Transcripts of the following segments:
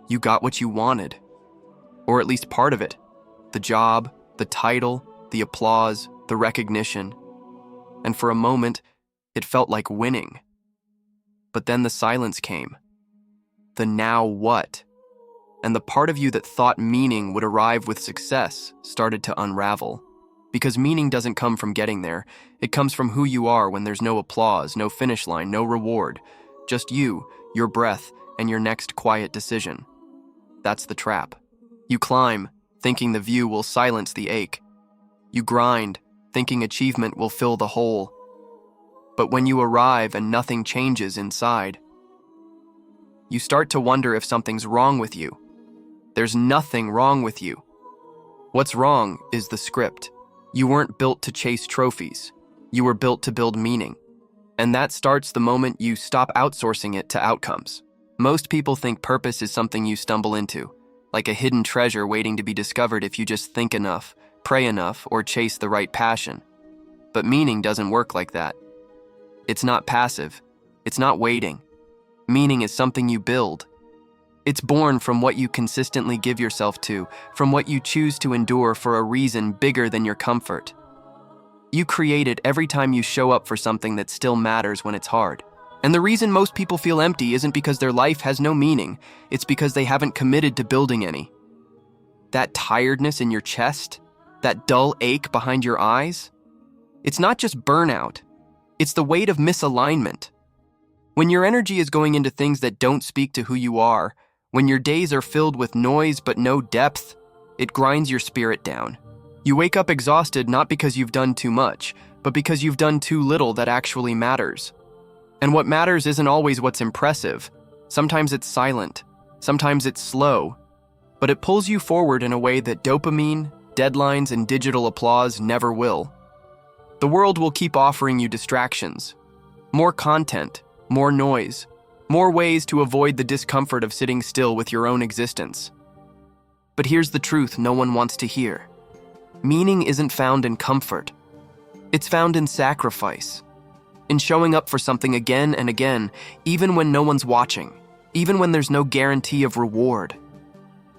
You got what you wanted, or at least part of it. The job, the title, the applause, the recognition. And for a moment, it felt like winning. But then the silence came. The now what? And the part of you that thought meaning would arrive with success started to unravel. Because meaning doesn't come from getting there. It comes from who you are when there's no applause, no finish line, no reward. Just you, your breath, and your next quiet decision. That's the trap. You climb, thinking the view will silence the ache. You grind, thinking achievement will fill the hole. But when you arrive and nothing changes inside, you start to wonder if something's wrong with you. There's nothing wrong with you. What's wrong is the script. You weren't built to chase trophies. You were built to build meaning. And that starts the moment you stop outsourcing it to outcomes. Most people think purpose is something you stumble into, like a hidden treasure waiting to be discovered if you just think enough, pray enough, or chase the right passion. But meaning doesn't work like that. It's not passive. It's not waiting. Meaning is something you build. It's born from what you consistently give yourself to, from what you choose to endure for a reason bigger than your comfort. You create it every time you show up for something that still matters when it's hard. And the reason most people feel empty isn't because their life has no meaning, it's because they haven't committed to building any. That tiredness in your chest, that dull ache behind your eyes, it's not just burnout, it's the weight of misalignment. When your energy is going into things that don't speak to who you are, when your days are filled with noise but no depth, it grinds your spirit down. You wake up exhausted not because you've done too much, but because you've done too little that actually matters. And what matters isn't always what's impressive. Sometimes it's silent, sometimes it's slow, but it pulls you forward in a way that dopamine, deadlines, and digital applause never will. The world will keep offering you distractions, more content, more noise, more ways to avoid the discomfort of sitting still with your own existence. But here's the truth no one wants to hear. Meaning isn't found in comfort. It's found in sacrifice, in showing up for something again and again, even when no one's watching, even when there's no guarantee of reward.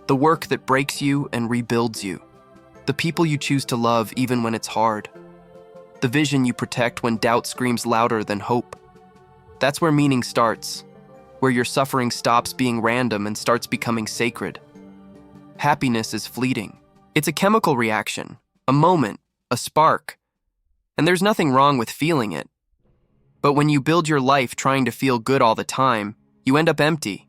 The work that breaks you and rebuilds you. The people you choose to love even when it's hard. The vision you protect when doubt screams louder than hope. That's where meaning starts, where your suffering stops being random and starts becoming sacred. Happiness is fleeting. It's a chemical reaction, a moment, a spark. And there's nothing wrong with feeling it. But when you build your life trying to feel good all the time, you end up empty.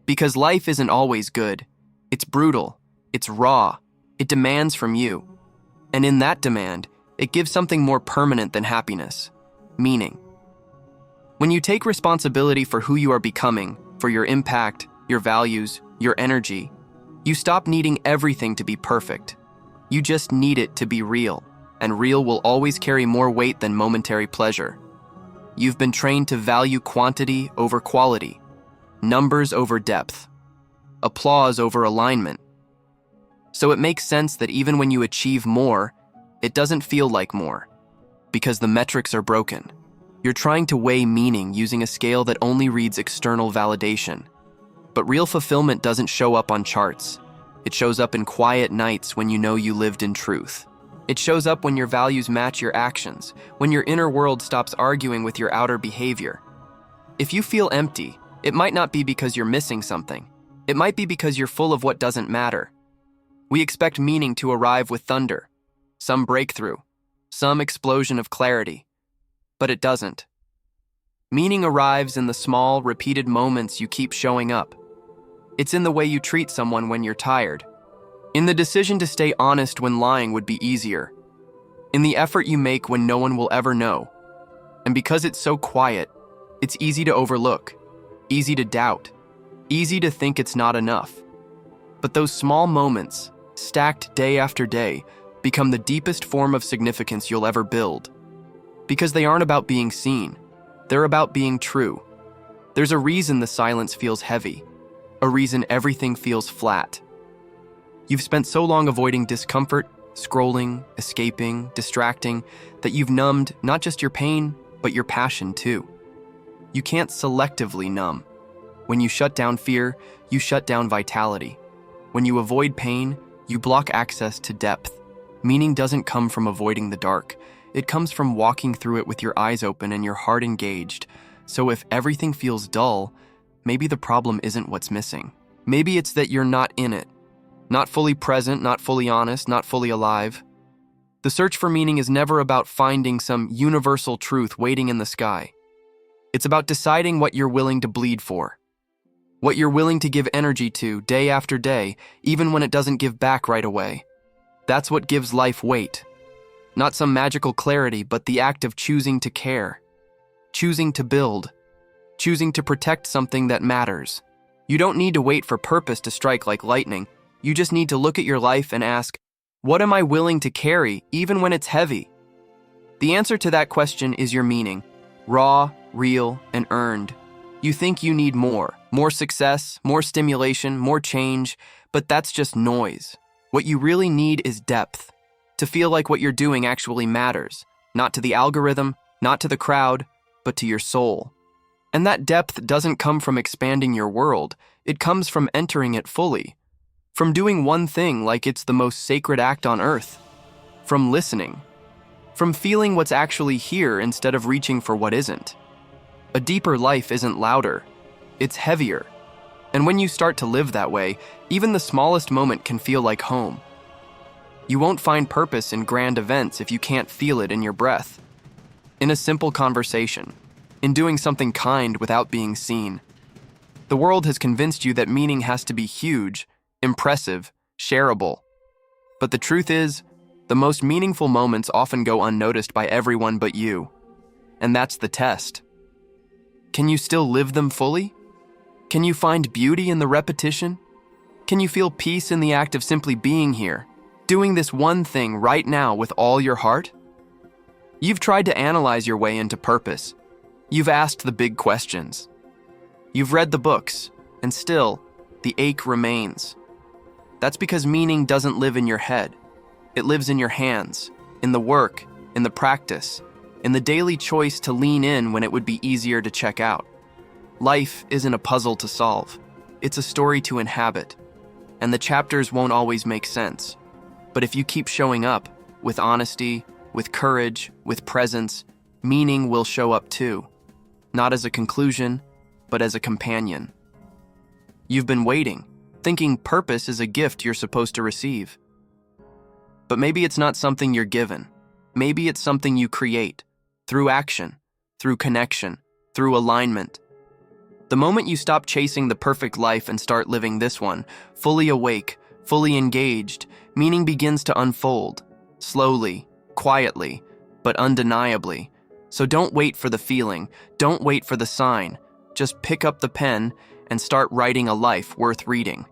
Because life isn't always good. It's brutal. It's raw. It demands from you. And in that demand, it gives something more permanent than happiness: meaning. When you take responsibility for who you are becoming, for your impact, your values, your energy, you stop needing everything to be perfect. You just need it to be real, and real will always carry more weight than momentary pleasure. You've been trained to value quantity over quality, numbers over depth, applause over alignment. So it makes sense that even when you achieve more, it doesn't feel like more, because the metrics are broken. You're trying to weigh meaning using a scale that only reads external validation. But real fulfillment doesn't show up on charts. It shows up in quiet nights when you know you lived in truth. It shows up when your values match your actions, when your inner world stops arguing with your outer behavior. If you feel empty, it might not be because you're missing something. It might be because you're full of what doesn't matter. We expect meaning to arrive with thunder, some breakthrough, some explosion of clarity. But it doesn't. Meaning arrives in the small, repeated moments you keep showing up. It's in the way you treat someone when you're tired. In the decision to stay honest when lying would be easier. In the effort you make when no one will ever know. And because it's so quiet, it's easy to overlook, easy to doubt, easy to think it's not enough. But those small moments, stacked day after day, become the deepest form of significance you'll ever build. Because they aren't about being seen, they're about being true. There's a reason the silence feels heavy, a reason everything feels flat. You've spent so long avoiding discomfort, scrolling, escaping, distracting, that you've numbed not just your pain, but your passion too. You can't selectively numb. When you shut down fear, you shut down vitality. When you avoid pain, you block access to depth. Meaning doesn't come from avoiding the dark. It comes from walking through it with your eyes open and your heart engaged. So if everything feels dull, maybe the problem isn't what's missing. Maybe it's that you're not in it. Not fully present, not fully honest, not fully alive. The search for meaning is never about finding some universal truth waiting in the sky. It's about deciding what you're willing to bleed for. What you're willing to give energy to day after day, even when it doesn't give back right away. That's what gives life weight. Not some magical clarity, but the act of choosing to care. Choosing to build. Choosing to protect something that matters. You don't need to wait for purpose to strike like lightning. You just need to look at your life and ask, what am I willing to carry, even when it's heavy? The answer to that question is your meaning. Raw, real, and earned. You think you need more success, more stimulation, more change, but that's just noise. What you really need is depth. To feel like what you're doing actually matters. Not to the algorithm, not to the crowd, but to your soul. And that depth doesn't come from expanding your world. It comes from entering it fully. From doing one thing like it's the most sacred act on earth. From listening. From feeling what's actually here instead of reaching for what isn't. A deeper life isn't louder. It's heavier. And when you start to live that way, even the smallest moment can feel like home. You won't find purpose in grand events if you can't feel it in your breath. In a simple conversation. In doing something kind without being seen. The world has convinced you that meaning has to be huge, impressive, shareable. But the truth is, the most meaningful moments often go unnoticed by everyone but you. And that's the test. Can you still live them fully? Can you find beauty in the repetition? Can you feel peace in the act of simply being here, doing this one thing right now with all your heart? You've tried to analyze your way into purpose. You've asked the big questions. You've read the books, and still, the ache remains. That's because meaning doesn't live in your head. It lives in your hands, in the work, in the practice, in the daily choice to lean in when it would be easier to check out. Life isn't a puzzle to solve. It's a story to inhabit. And the chapters won't always make sense. But if you keep showing up, with honesty, with courage, with presence, meaning will show up too. Not as a conclusion, but as a companion. You've been waiting, thinking purpose is a gift you're supposed to receive. But maybe it's not something you're given. Maybe it's something you create, through action, through connection, through alignment. The moment you stop chasing the perfect life and start living this one, fully awake, fully engaged, meaning begins to unfold, slowly, quietly, but undeniably. So don't wait for the feeling, don't wait for the sign. Just pick up the pen and start writing a life worth reading.